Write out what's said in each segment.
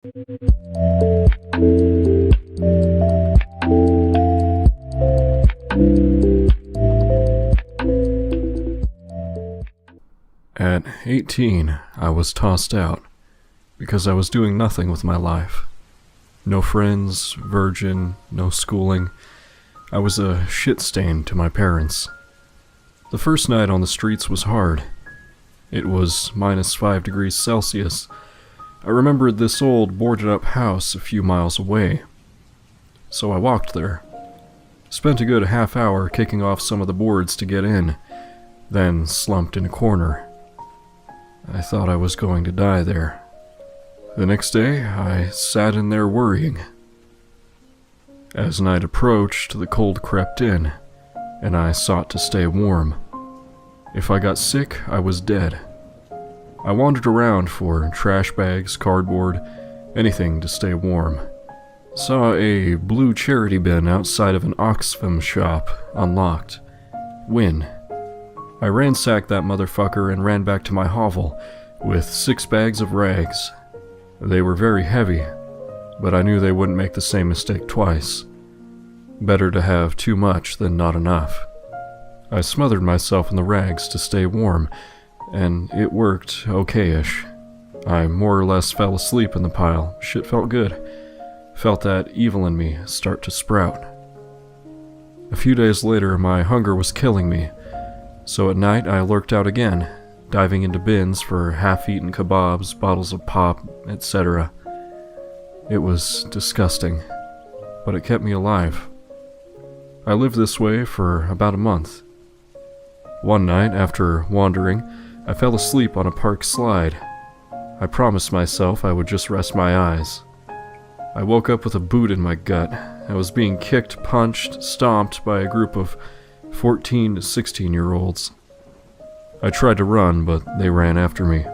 At 18, I was tossed out because I was doing nothing with my life. No friends, virgin, no schooling. I was a shit stain to my parents. The first night on the streets was hard. It was -5 degrees Celsius. I remembered this old boarded-up house a few miles away. So I walked there. Spent a good half hour kicking off some of the boards to get in, then slumped in a corner. I thought I was going to die there. The next day, I sat in there worrying. As night approached, the cold crept in, and I sought to stay warm. If I got sick, I was dead. I wandered around for trash bags, cardboard, anything to stay warm. Saw a blue charity bin outside of an Oxfam shop, unlocked. Win. I ransacked that motherfucker and ran back to my hovel with 6 bags of rags. They were very heavy, but I knew they wouldn't make the same mistake twice. Better to have too much than not enough. I smothered myself in the rags to stay warm, and it worked okay-ish. I more or less fell asleep in the pile. Shit felt good. Felt that evil in me start to sprout. A few days later, my hunger was killing me. So at night, I lurked out again, diving into bins for half-eaten kebabs, bottles of pop, etc. It was disgusting, but it kept me alive. I lived this way for about a month. One night, after wandering, I fell asleep on a park slide. I promised myself I would just rest my eyes. I woke up with a boot in my gut. I was being kicked, punched, stomped by a group of 14 to 16-year-olds. I tried to run, but they ran after me.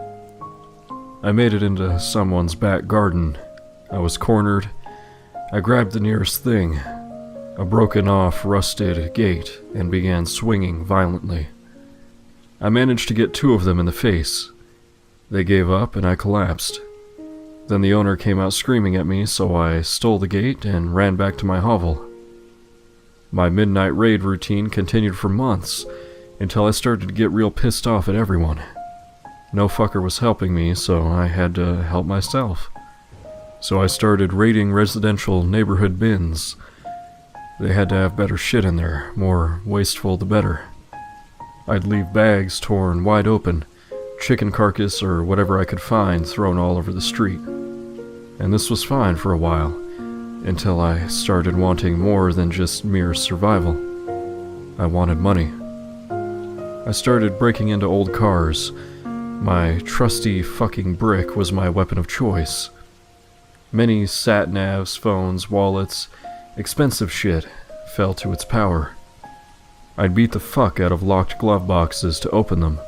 I made it into someone's back garden. I was cornered. I grabbed the nearest thing, a broken-off, rusted gate, and began swinging violently. I managed to get 2 of them in the face. They gave up, and I collapsed. Then the owner came out screaming at me, so I stole the gate and ran back to my hovel. My midnight raid routine continued for months, until I started to get real pissed off at everyone. No fucker was helping me, so I had to help myself. So I started raiding residential neighborhood bins. They had to have better shit in there, more wasteful the better. I'd leave bags torn wide open, chicken carcass or whatever I could find thrown all over the street. And this was fine for a while, until I started wanting more than just mere survival. I wanted money. I started breaking into old cars. My trusty fucking brick was my weapon of choice. Many sat-navs, phones, wallets, expensive shit fell to its power. I'd beat the fuck out of locked glove boxes to open them.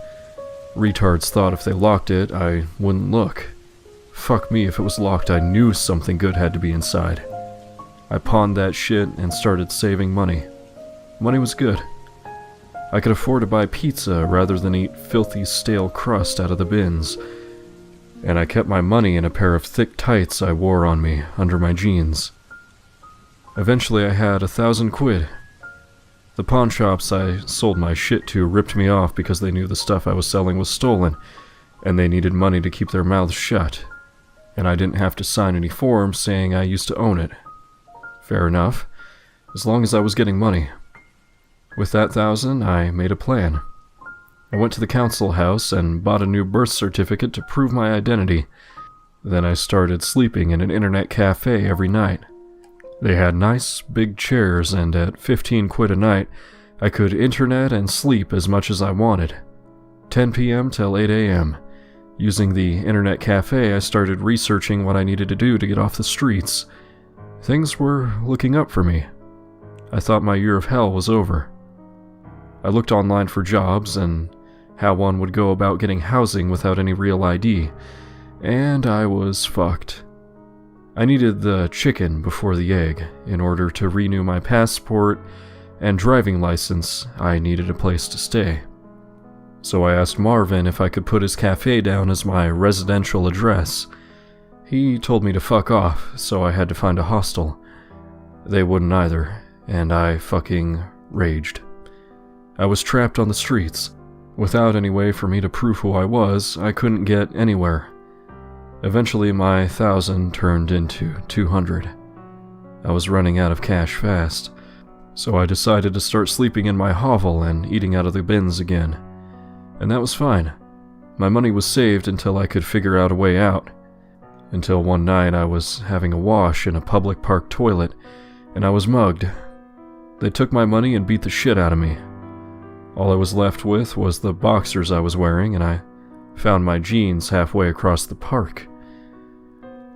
Retards thought if they locked it, I wouldn't look. Fuck me, if it was locked, I knew something good had to be inside. I pawned that shit and started saving money. Money was good. I could afford to buy pizza rather than eat filthy stale crust out of the bins. And I kept my money in a pair of thick tights I wore on me under my jeans. Eventually I had 1,000 quid. The pawn shops I sold my shit to ripped me off because they knew the stuff I was selling was stolen, and they needed money to keep their mouths shut. And I didn't have to sign any forms saying I used to own it. Fair enough, as long as I was getting money. With that 1,000, I made a plan. I went to the council house and bought a new birth certificate to prove my identity. Then I started sleeping in an internet cafe every night. They had nice, big chairs, and at 15 quid a night, I could internet and sleep as much as I wanted. 10 p.m. till 8 a.m. Using the internet cafe, I started researching what I needed to do to get off the streets. Things were looking up for me. I thought my year of hell was over. I looked online for jobs and how one would go about getting housing without any real ID, and I was fucked. I needed the chicken before the egg. In order to renew my passport and driving license, I needed a place to stay. So I asked Marvin if I could put his cafe down as my residential address. He told me to fuck off, so I had to find a hostel. They wouldn't either, and I fucking raged. I was trapped on the streets. Without any way for me to prove who I was, I couldn't get anywhere. Eventually my 1,000 turned into 200. I was running out of cash fast, so I decided to start sleeping in my hovel and eating out of the bins again. And that was fine. My money was saved until I could figure out a way out. Until one night I was having a wash in a public park toilet, and I was mugged. They took my money and beat the shit out of me. All I was left with was the boxers I was wearing, and I found my jeans halfway across the park.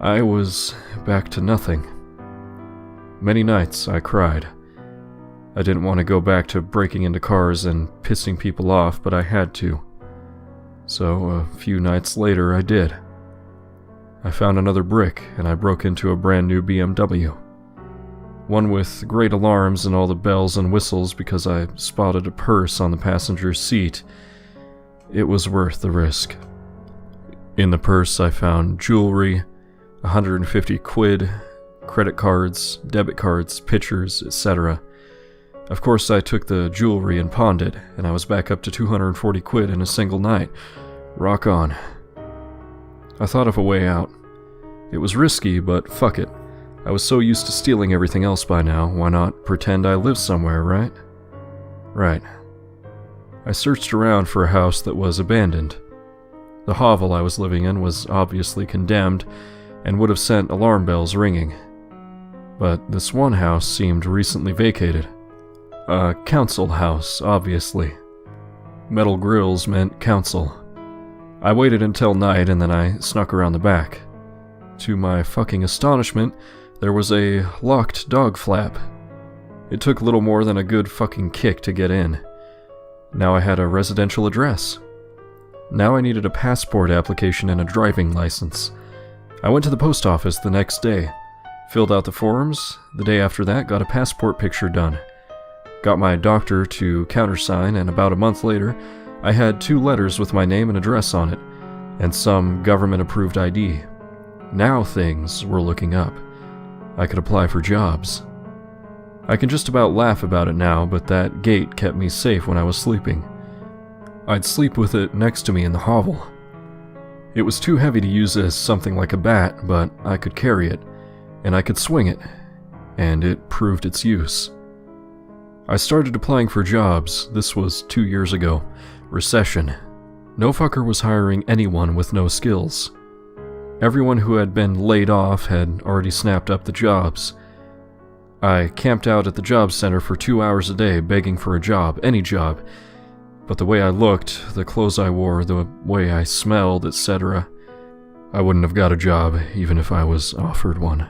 I was back to nothing. Many nights I cried. I didn't want to go back to breaking into cars and pissing people off, but I had to. So a few nights later I did. I found another brick and I broke into a brand new BMW. One with great alarms and all the bells and whistles because I spotted a purse on the passenger's seat. It was worth the risk. In the purse I found jewelry, 150 quid, credit cards, debit cards, pictures, etc. Of course I took the jewelry and pawned it, and I was back up to 240 quid in a single night. Rock on. I thought of a way out. It was risky, but fuck it. I was so used to stealing everything else by now, why not pretend I lived somewhere, right? Right. I searched around for a house that was abandoned. The hovel I was living in was obviously condemned and would have sent alarm bells ringing. But this one house seemed recently vacated. A council house, obviously. Metal grills meant council. I waited until night and then I snuck around the back. To my fucking astonishment, there was a locked dog flap. It took little more than a good fucking kick to get in. Now I had a residential address. Now I needed a passport application and a driving license. I went to the post office the next day, filled out the forms. The day after that, got a passport picture done. Got my doctor to countersign, and about a month later, I had 2 letters with my name and address on it, and some government-approved ID. Now things were looking up. I could apply for jobs. I can just about laugh about it now, but that gate kept me safe when I was sleeping. I'd sleep with it next to me in the hovel. It was too heavy to use as something like a bat, but I could carry it, and I could swing it, and it proved its use. I started applying for jobs. This was 2 years ago. Recession. No fucker was hiring anyone with no skills. Everyone who had been laid off had already snapped up the jobs. I camped out at the job center for 2 hours a day begging for a job, any job. But the way I looked, the clothes I wore, the way I smelled, etc., I wouldn't have got a job even if I was offered one.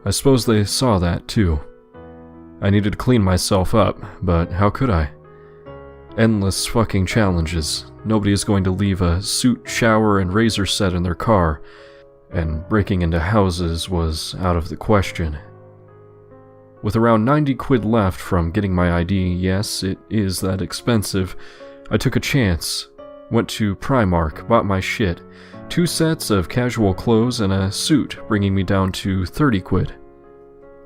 I suppose they saw that too. I needed to clean myself up, but how could I? Endless fucking challenges. Nobody is going to leave a suit, shower, and razor set in their car, and breaking into houses was out of the question. With around 90 quid left from getting my ID, yes, it is that expensive, I took a chance. Went to Primark, bought my shit. 2 sets of casual clothes and a suit, bringing me down to 30 quid.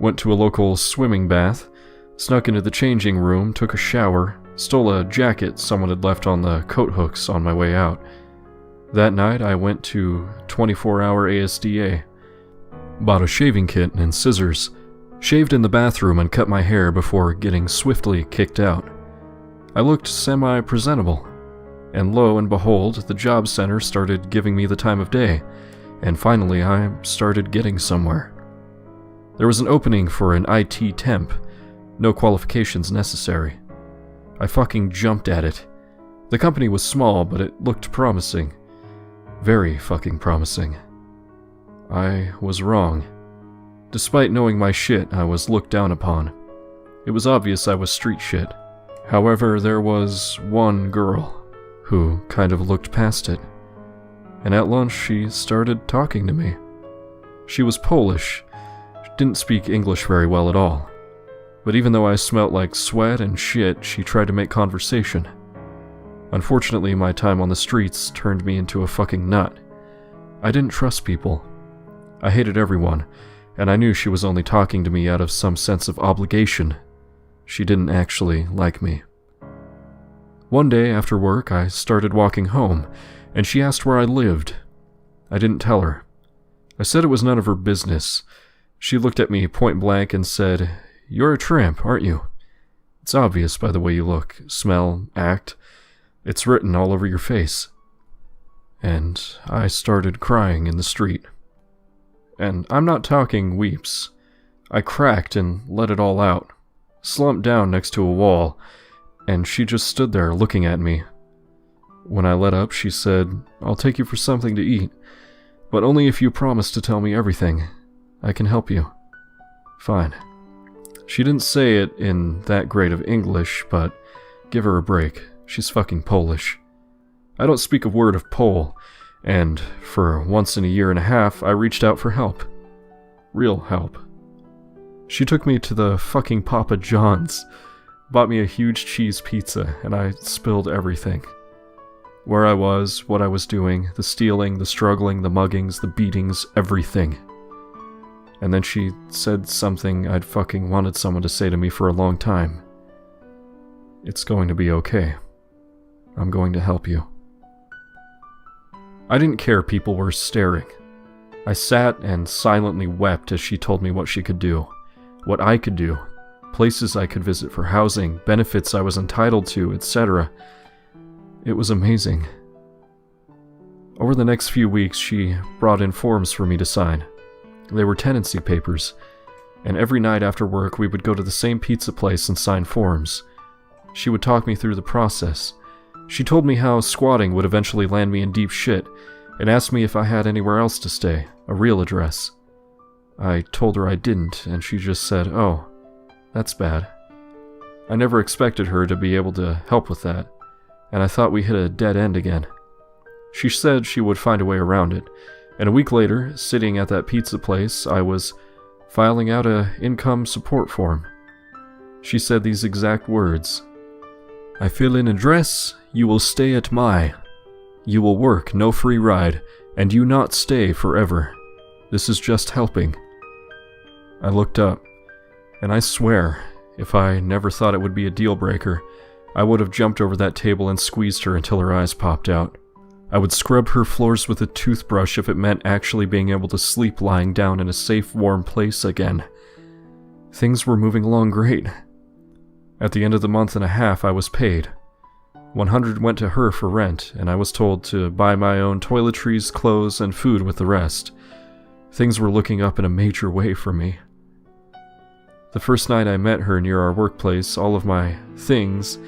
Went to a local swimming bath, snuck into the changing room, took a shower, stole a jacket someone had left on the coat hooks on my way out. That night I went to 24-hour ASDA. Bought a shaving kit and scissors. Shaved in the bathroom and cut my hair before getting swiftly kicked out. I looked semi-presentable, and lo and behold, the job center started giving me the time of day, and finally I started getting somewhere. There was an opening for an IT temp, no qualifications necessary. I fucking jumped at it. The company was small, but it looked promising. Very fucking promising. I was wrong. Despite knowing my shit, I was looked down upon. It was obvious I was street shit. However, there was one girl who kind of looked past it. And at lunch, she started talking to me. She was Polish. She didn't speak English very well at all. But even though I smelt like sweat and shit, she tried to make conversation. Unfortunately, my time on the streets turned me into a fucking nut. I didn't trust people. I hated everyone, and I knew she was only talking to me out of some sense of obligation. She didn't actually like me. One day after work, I started walking home, and she asked where I lived. I didn't tell her. I said it was none of her business. She looked at me point blank and said, "You're a tramp, aren't you? It's obvious by the way you look, smell, act. It's written all over your face." And I started crying in the street. And I'm not talking weeps. I cracked and let it all out, slumped down next to a wall, and she just stood there looking at me. When I let up, she said, "I'll take you for something to eat, but only if you promise to tell me everything. I can help you." Fine. She didn't say it in that great of English, but give her a break. She's fucking Polish. I don't speak a word of Pole, and for once in a year and a half, I reached out for help. Real help. She took me to the fucking Papa John's, bought me a huge cheese pizza, and I spilled everything. Where I was, what I was doing, the stealing, the struggling, the muggings, the beatings, everything. And then she said something I'd fucking wanted someone to say to me for a long time. "It's going to be okay. I'm going to help you." I didn't care people were staring. I sat and silently wept as she told me what she could do, what I could do, places I could visit for housing, benefits I was entitled to, etc. It was amazing. Over the next few weeks, she brought in forms for me to sign. They were tenancy papers, and every night after work we would go to the same pizza place and sign forms. She would talk me through the process. She told me how squatting would eventually land me in deep shit, and asked me if I had anywhere else to stay, a real address. I told her I didn't, and she just said, "Oh, that's bad." I never expected her to be able to help with that, and I thought we hit a dead end again. She said she would find a way around it, and a week later, sitting at that pizza place, I was filing out a income support form. She said these exact words: "I fill in address, you will stay at my. You will work, no free ride, and you not stay forever. This is just helping." I looked up, and I swear, if I never thought it would be a deal breaker, I would have jumped over that table and squeezed her until her eyes popped out. I would scrub her floors with a toothbrush if it meant actually being able to sleep lying down in a safe, warm place again. Things were moving along great. At the end of the month and a half, I was paid. 100 went to her for rent, and I was told to buy my own toiletries, clothes, and food with the rest. Things were looking up in a major way for me. The first night I met her near our workplace, all of my things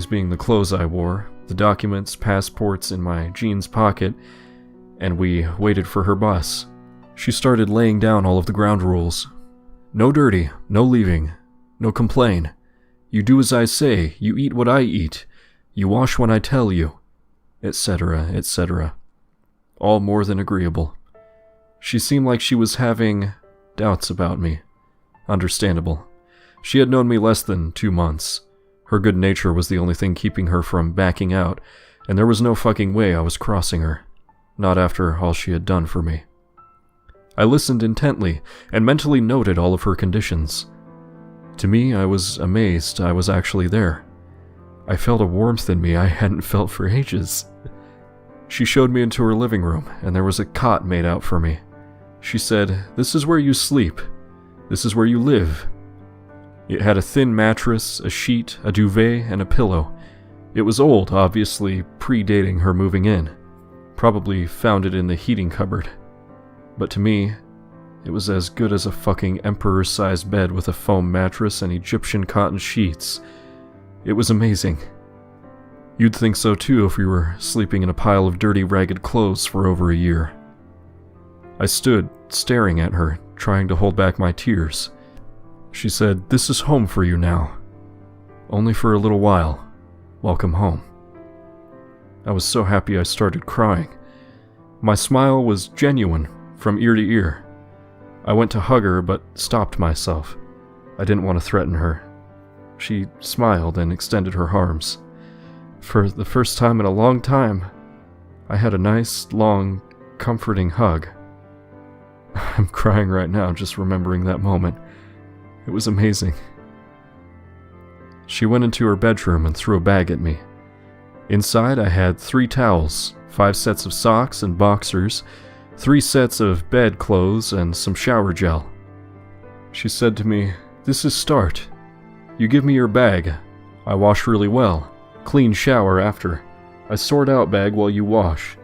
being the clothes I wore, the documents, passports in my jeans pocket, and we waited for her bus. She started laying down all of the ground rules. No dirty, no leaving, no complain. You do as I say, you eat what I eat, you wash when I tell you, etc., etc. All more than agreeable. She seemed like she was having doubts about me. Understandable. She had known me less than 2 months. Her good nature was the only thing keeping her from backing out, and there was no fucking way I was crossing her. Not after all she had done for me. I listened intently, and mentally noted all of her conditions. To me, I was amazed I was actually there. I felt a warmth in me I hadn't felt for ages. She showed me into her living room, and there was a cot made out for me. She said, "This is where you sleep. This is where you live." It had a thin mattress, a sheet, a duvet, and a pillow. It was old, obviously predating her moving in. Probably found it in the heating cupboard. But to me, it was as good as a fucking emperor-sized bed with a foam mattress and Egyptian cotton sheets. It was amazing. You'd think so too if we were sleeping in a pile of dirty, ragged clothes for over a year. I stood, staring at her, trying to hold back my tears. She said, "This is home for you now. Only for a little while. Welcome home." I was so happy I started crying. My smile was genuine, from ear to ear. I went to hug her, but stopped myself. I didn't want to threaten her. She smiled and extended her arms. For the first time in a long time, I had a nice, long, comforting hug. I'm crying right now just remembering that moment. It was amazing. She went into her bedroom and threw a bag at me. Inside I had 3 towels, 5 sets of socks and boxers, 3 sets of bed clothes, and some shower gel. She said to me, "This is start. You give me your bag. I wash really well. Clean shower after. I sort out bag while you wash."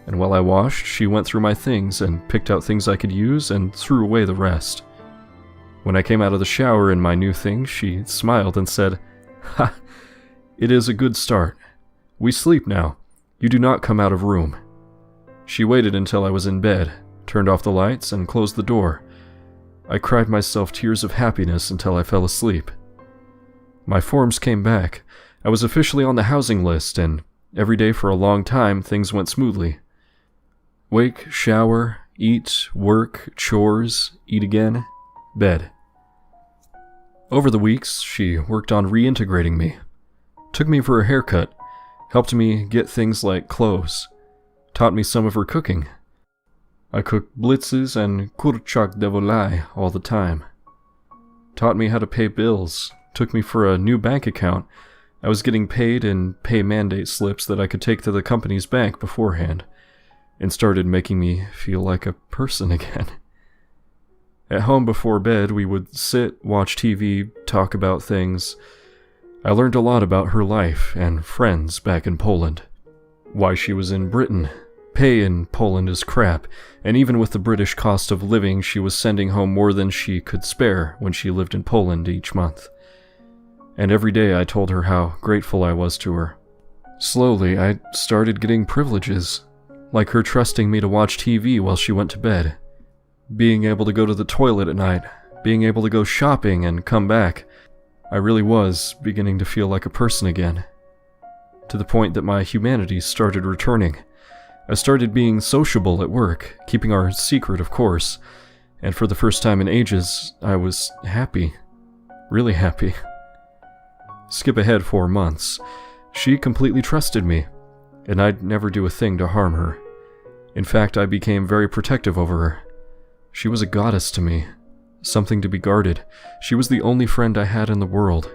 And while I washed, she went through my things and picked out things I could use and threw away the rest. When I came out of the shower in my new things, she smiled and said, "Ha, it is a good start. We sleep now. You do not come out of room." She waited until I was in bed, turned off the lights, and closed the door. I cried myself tears of happiness until I fell asleep. My forms came back. I was officially on the housing list, and every day for a long time things went smoothly. Wake, shower, eat, work, chores, eat again, bed. Over the weeks, she worked on reintegrating me. Took me for a haircut, helped me get things like clothes, taught me some of her cooking. I cooked blitzes and kurczak de volaille all the time. Taught me how to pay bills, took me for a new bank account. I was getting paid in pay mandate slips that I could take to the company's bank beforehand, and started making me feel like a person again. At home before bed, we would sit, watch TV, talk about things. I learned a lot about her life and friends back in Poland. Why she was in Britain. Pay in Poland is crap, and even with the British cost of living, she was sending home more than she could spare when she lived in Poland each month. And every day I told her how grateful I was to her. Slowly, I started getting privileges, like her trusting me to watch TV while she went to bed, being able to go to the toilet at night, being able to go shopping and come back. I really was beginning to feel like a person again, to the point that my humanity started returning. I started being sociable at work, keeping our secret, of course, and for the first time in ages, I was happy. Really happy. Skip ahead 4 months. She completely trusted me, and I'd never do a thing to harm her. In fact, I became very protective over her. She was a goddess to me, something to be guarded. She was the only friend I had in the world.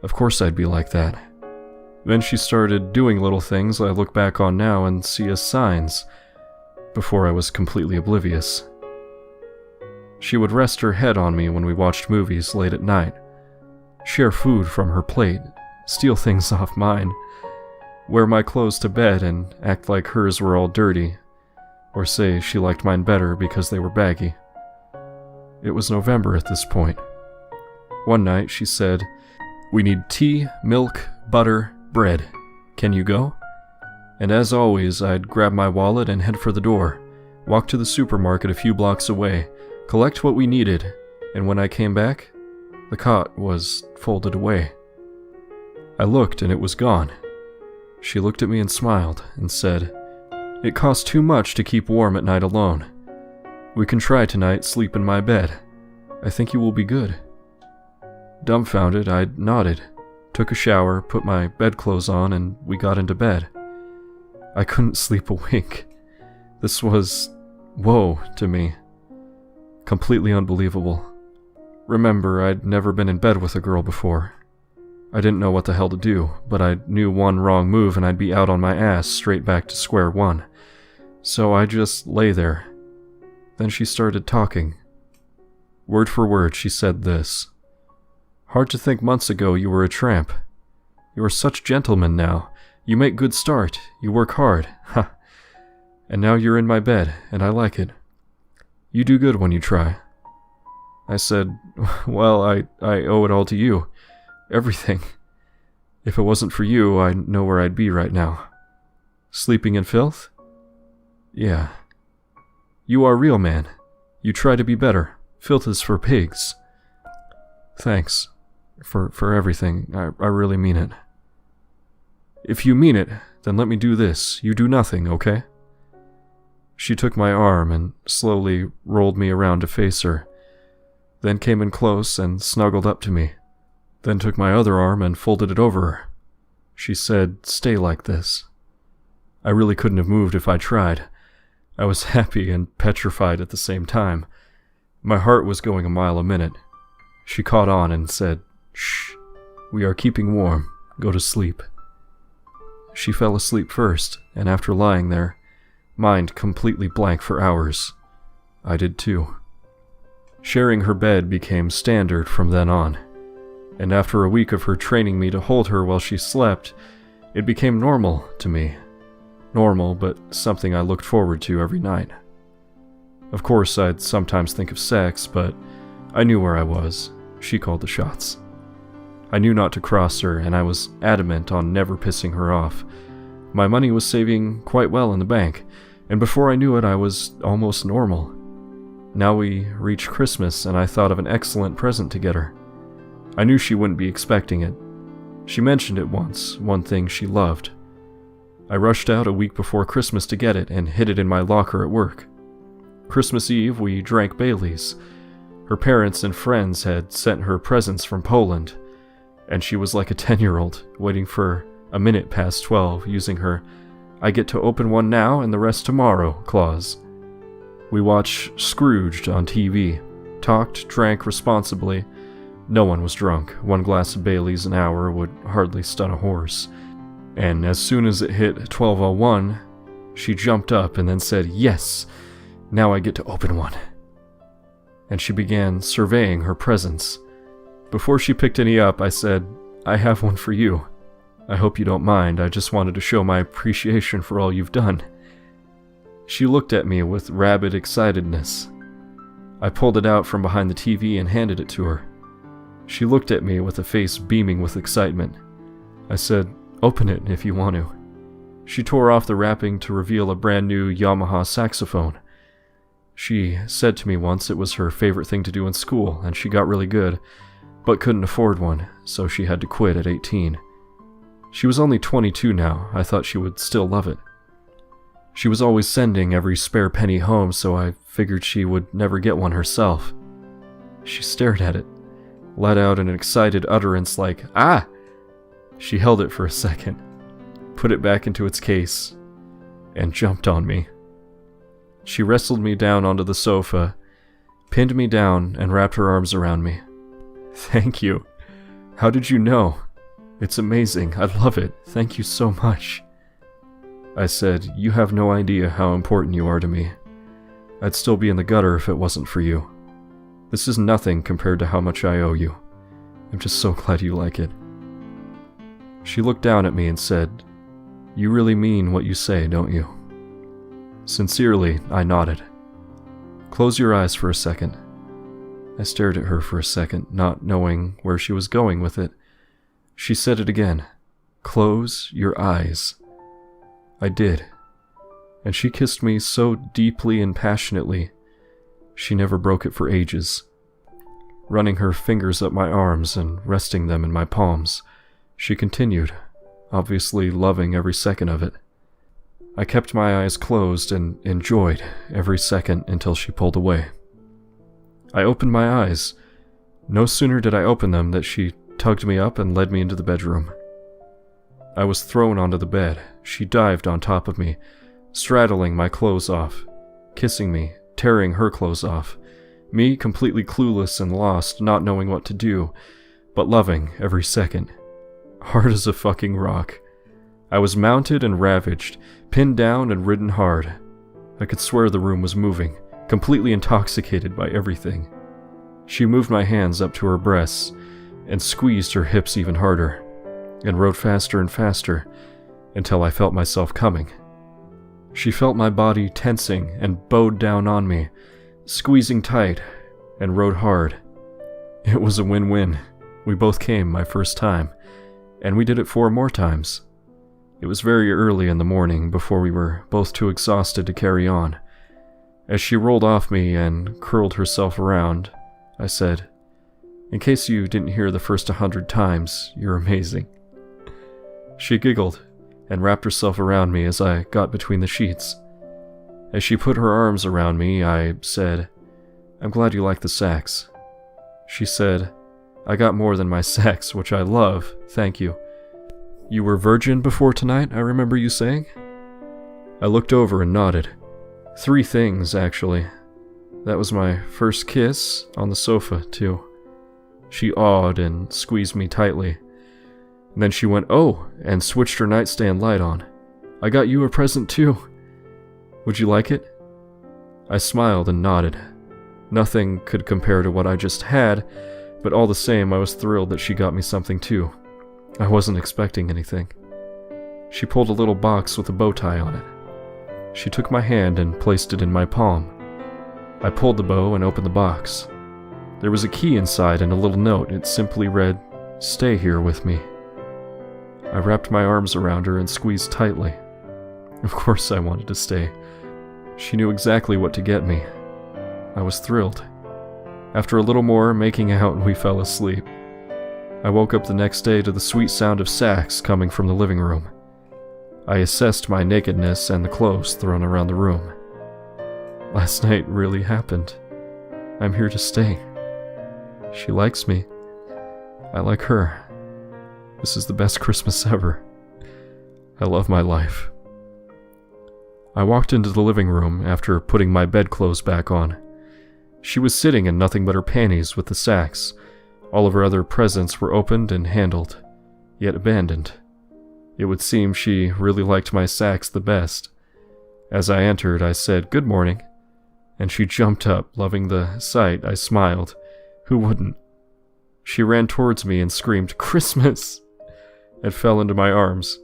Of course I'd be like that. Then she started doing little things I look back on now and see as signs, before I was completely oblivious. She would rest her head on me when we watched movies late at night, share food from her plate, steal things off mine, wear my clothes to bed and act like hers were all dirty, or say she liked mine better because they were baggy. It was November at this point. One night she said, "We need tea, milk, butter, bread. Can you go?" And as always, I'd grab my wallet and head for the door, walk to the supermarket a few blocks away, collect what we needed, and when I came back, the cot was folded away. I looked and it was gone. She looked at me and smiled and said, "It costs too much to keep warm at night alone. We can try tonight, sleep in my bed. I think you will be good." Dumbfounded, I nodded, took a shower, put my bedclothes on, and we got into bed. I couldn't sleep a wink. This was whoa to me. Completely unbelievable. Remember, I'd never been in bed with a girl before. I didn't know what the hell to do, but I knew one wrong move and I'd be out on my ass straight back to square one. So I just lay there. Then she started talking. Word for word, she said this. "Hard to think months ago you were a tramp. You are such gentlemen now. You make good start. You work hard. Ha. And now you're in my bed, and I like it. You do good when you try." I said, "Well, I owe it all to you. Everything. If it wasn't for you, I know where I'd be right now. Sleeping in filth? Yeah. You are real, man. You try to be better. Filth is for pigs. Thanks. For everything. I really mean it. If you mean it, then let me do this. You do nothing, okay?" She took my arm and slowly rolled me around to face her, then came in close and snuggled up to me, then took my other arm and folded it over her. She said, "Stay like this." I really couldn't have moved if I tried. I was happy and petrified at the same time. My heart was going a mile a minute. She caught on and said, "Shh, we are keeping warm. Go to sleep." She fell asleep first, and after lying there, mind completely blank for hours, I did too. Sharing her bed became standard from then on, and after a week of her training me to hold her while she slept, it became normal to me. Normal, but something I looked forward to every night. Of course, I'd sometimes think of sex, but I knew where I was. She called the shots. I knew not to cross her, and I was adamant on never pissing her off. My money was saving quite well in the bank, and before I knew it, I was almost normal. Now we reached Christmas, and I thought of an excellent present to get her. I knew she wouldn't be expecting it. She mentioned it once, one thing she loved. I rushed out a week before Christmas to get it and hid it in my locker at work. Christmas Eve, we drank Baileys. Her parents and friends had sent her presents from Poland, and she was like a 10-year-old, waiting for a minute past 12, using her "I get to open one now and the rest tomorrow" clause. We watched Scrooged on TV, talked, drank responsibly. No one was drunk. One glass of Baileys an hour would hardly stun a horse. And as soon as it hit 12:01, she jumped up and then said, "Yes, now I get to open one." And she began surveying her presents. Before she picked any up, I said, "I have one for you. I hope you don't mind. I just wanted to show my appreciation for all you've done." She looked at me with rabid excitedness. I pulled it out from behind the TV and handed it to her. She looked at me with a face beaming with excitement. I said, "Open it if you want to." She tore off the wrapping to reveal a brand new Yamaha saxophone. She said to me once it was her favorite thing to do in school, and she got really good, but couldn't afford one, so she had to quit at 18. She was only 22 now. I thought she would still love it. She was always sending every spare penny home, so I figured she would never get one herself. She stared at it, let out an excited utterance like, "Ah!" She held it for a second, put it back into its case, and jumped on me. She wrestled me down onto the sofa, pinned me down, and wrapped her arms around me. "Thank you. How did you know? It's amazing. I love it. Thank you so much." I said, "You have no idea how important you are to me. I'd still be in the gutter if it wasn't for you. This is nothing compared to how much I owe you. I'm just so glad you like it." She looked down at me and said, "You really mean what you say, don't you?" Sincerely, I nodded. "Close your eyes for a second." I stared at her for a second, not knowing where she was going with it. She said it again. "Close your eyes." I did, and she kissed me so deeply and passionately, she never broke it for ages. Running her fingers up my arms and resting them in my palms, she continued, obviously loving every second of it. I kept my eyes closed and enjoyed every second until she pulled away. I opened my eyes. No sooner did I open them than she tugged me up and led me into the bedroom. I was thrown onto the bed. She dived on top of me, straddling my clothes off, kissing me, tearing her clothes off, me completely clueless and lost, not knowing what to do, but loving every second. Hard as a fucking rock. I was mounted and ravaged, pinned down and ridden hard. I could swear the room was moving, completely intoxicated by everything. She moved my hands up to her breasts and squeezed her hips even harder, and rode faster and faster until I felt myself coming. She felt my body tensing and bowed down on me, squeezing tight, and rode hard. It was a win-win. We both came my first time, and we did it 4 more times. It was very early in the morning before we were both too exhausted to carry on. As she rolled off me and curled herself around, I said, "In case you didn't hear the first 100 times, you're amazing." She giggled and wrapped herself around me as I got between the sheets. As she put her arms around me, I said, "I'm glad you like the sax." She said, "I got more than my sax, which I love, thank you. You were virgin before tonight, I remember you saying?" I looked over and nodded. 3 things, actually. That was my first kiss on the sofa, too. She awed and squeezed me tightly. And then she went, "Oh," and switched her nightstand light on. "I got you a present, too. Would you like it?" I smiled and nodded. Nothing could compare to what I just had, but all the same, I was thrilled that she got me something, too. I wasn't expecting anything. She pulled a little box with a bow tie on it. She took my hand and placed it in my palm. I pulled the bow and opened the box. There was a key inside and a little note. It simply read, "Stay here with me." I wrapped my arms around her and squeezed tightly. Of course I wanted to stay. She knew exactly what to get me. I was thrilled. After a little more making out, we fell asleep. I woke up the next day to the sweet sound of sax coming from the living room. I assessed my nakedness and the clothes thrown around the room. Last night really happened. I'm here to stay. She likes me. I like her. This is the best Christmas ever. I love my life. I walked into the living room after putting my bedclothes back on. She was sitting in nothing but her panties with the sax. All of her other presents were opened and handled, yet abandoned. It would seem she really liked my sax the best. As I entered, I said, "Good morning," and she jumped up, loving the sight. I smiled. Who wouldn't? She ran towards me and screamed, "Christmas!" and fell into my arms.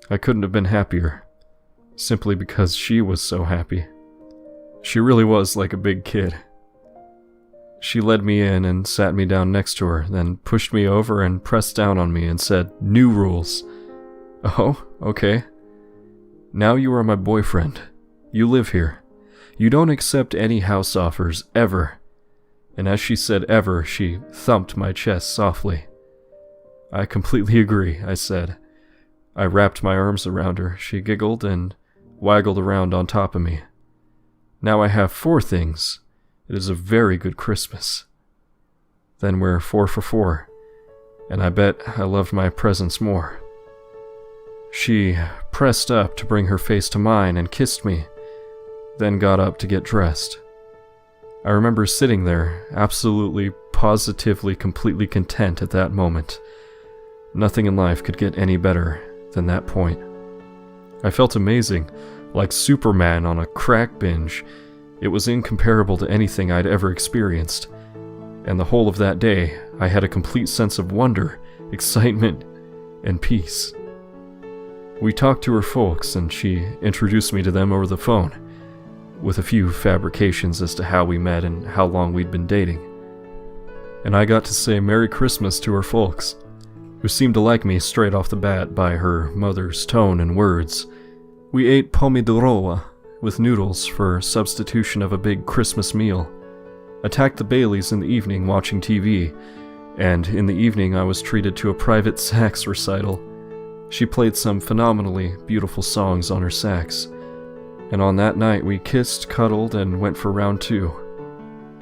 I couldn't have been happier, simply because she was so happy. She really was like a big kid. She led me in and sat me down next to her, then pushed me over and pressed down on me and said, "New rules." "Oh, okay. Now you are my boyfriend. You live here. You don't accept any house offers, ever." And as she said ever, she thumped my chest softly. "I completely agree," I said. I wrapped my arms around her. She giggled and waggled around on top of me. Now I have 4 things. It is a very good Christmas. Then we're 4 for 4, and I bet I loved my presents more. She pressed up to bring her face to mine and kissed me, then got up to get dressed. I remember sitting there, absolutely, positively, completely content at that moment. Nothing in life could get any better than that point. I felt amazing, like Superman on a crack binge. It was incomparable to anything I'd ever experienced. And the whole of that day, I had a complete sense of wonder, excitement, and peace. We talked to her folks, and she introduced me to them over the phone, with a few fabrications as to how we met and how long we'd been dating. And I got to say Merry Christmas to her folks, who seemed to like me straight off the bat by her mother's tone and words. We ate pomidorowa with noodles for substitution of a big Christmas meal, attacked the Baileys in the evening watching TV, and in the evening I was treated to a private sax recital. She played some phenomenally beautiful songs on her sax, and on that night we kissed, cuddled, and went for round 2.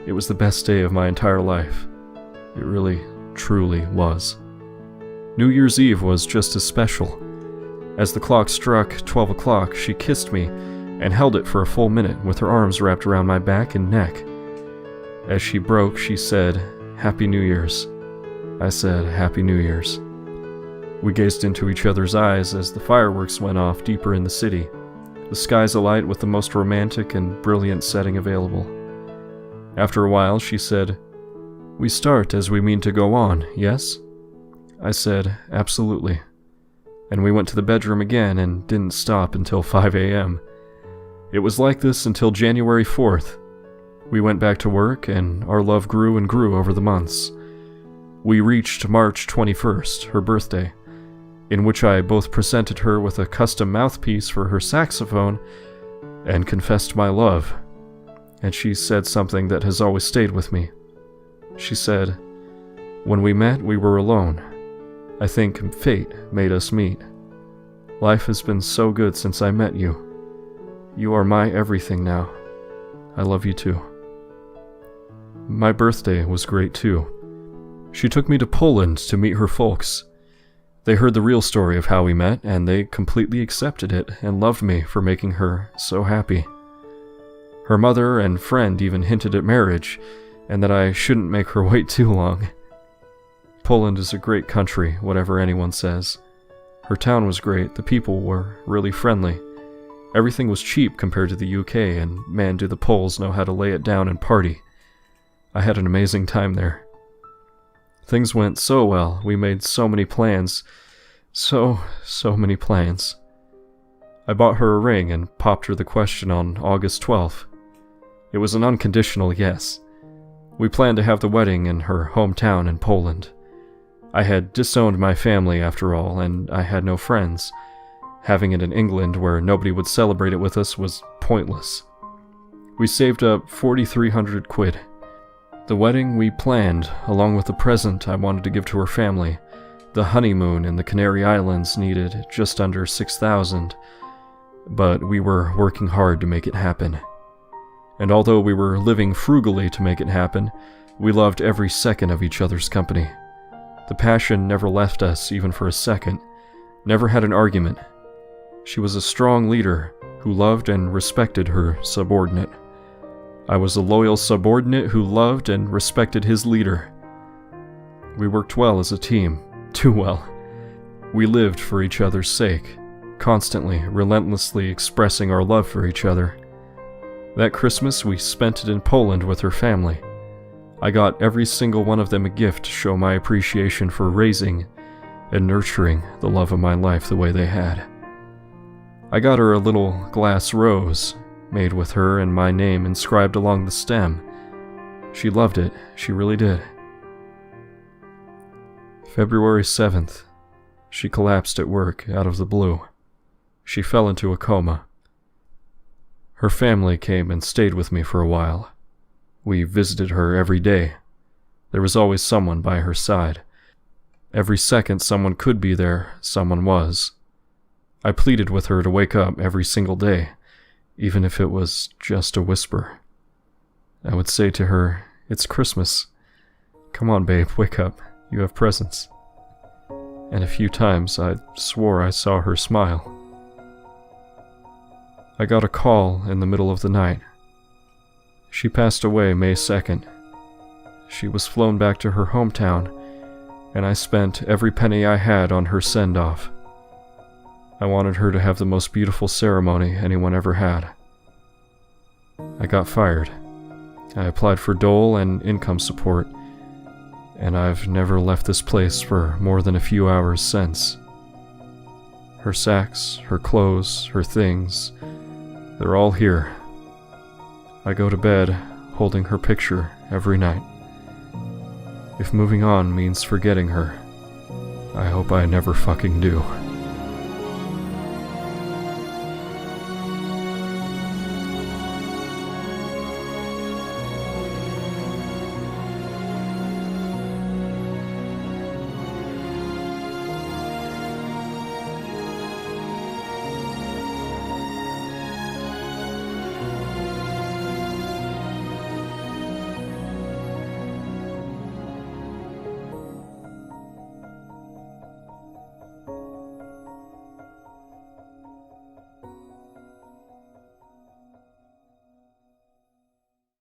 It was the best day of my entire life. It really, truly was. New Year's Eve was just as special. As the clock struck 12 o'clock, she kissed me and held it for a full minute with her arms wrapped around my back and neck. As she broke, she said, "Happy New Year's." I said, "Happy New Year's." We gazed into each other's eyes as the fireworks went off deeper in the city, the skies alight with the most romantic and brilliant setting available. After a while, she said, "We start as we mean to go on, yes?" I said, "Absolutely." And we went to the bedroom again and didn't stop until 5 a.m. It was like this until January 4th. We went back to work, and our love grew and grew over the months. We reached March 21st, her birthday, in which I both presented her with a custom mouthpiece for her saxophone and confessed my love. And she said something that has always stayed with me. She said, "When we met, we were alone. I think fate made us meet. Life has been so good since I met you. You are my everything now. I love you too." My birthday was great too. She took me to Poland to meet her folks. They heard the real story of how we met, and they completely accepted it and loved me for making her so happy. Her mother and friend even hinted at marriage, and that I shouldn't make her wait too long. Poland is a great country, whatever anyone says. Her town was great, the people were really friendly. Everything was cheap compared to the UK, and man, do the Poles know how to lay it down and party. I had an amazing time there. Things went so well, we made so many plans. So many plans. I bought her a ring and popped her the question on August 12th. It was an unconditional yes. We planned to have the wedding in her hometown in Poland. I had disowned my family after all, and I had no friends. Having it in England where nobody would celebrate it with us was pointless. We saved up 4,300 quid. The wedding we planned, along with the present I wanted to give to her family. The honeymoon in the Canary Islands needed just under 6,000, but we were working hard to make it happen. And although we were living frugally to make it happen, we loved every second of each other's company. The passion never left us even for a second, never had an argument. She was a strong leader who loved and respected her subordinate. I was a loyal subordinate who loved and respected his leader. We worked well as a team, too well. We lived for each other's sake, constantly, relentlessly expressing our love for each other. That Christmas, we spent it in Poland with her family. I got every single one of them a gift to show my appreciation for raising and nurturing the love of my life the way they had. I got her a little glass rose, made with her and my name inscribed along the stem. She loved it, she really did. February 7th. She collapsed at work, out of the blue. She fell into a coma. Her family came and stayed with me for a while. We visited her every day. There was always someone by her side. Every second someone could be there, someone was. I pleaded with her to wake up every single day, even if it was just a whisper. I would say to her, "It's Christmas. Come on, babe, wake up. You have presents." And a few times I swore I saw her smile. I got a call in the middle of the night. She passed away May 2nd. She was flown back to her hometown, and I spent every penny I had on her send-off. I wanted her to have the most beautiful ceremony anyone ever had. I got fired. I applied for dole and income support, and I've never left this place for more than a few hours since. Her sacks, her clothes, her things, they're all here. I go to bed holding her picture every night. If moving on means forgetting her, I hope I never fucking do.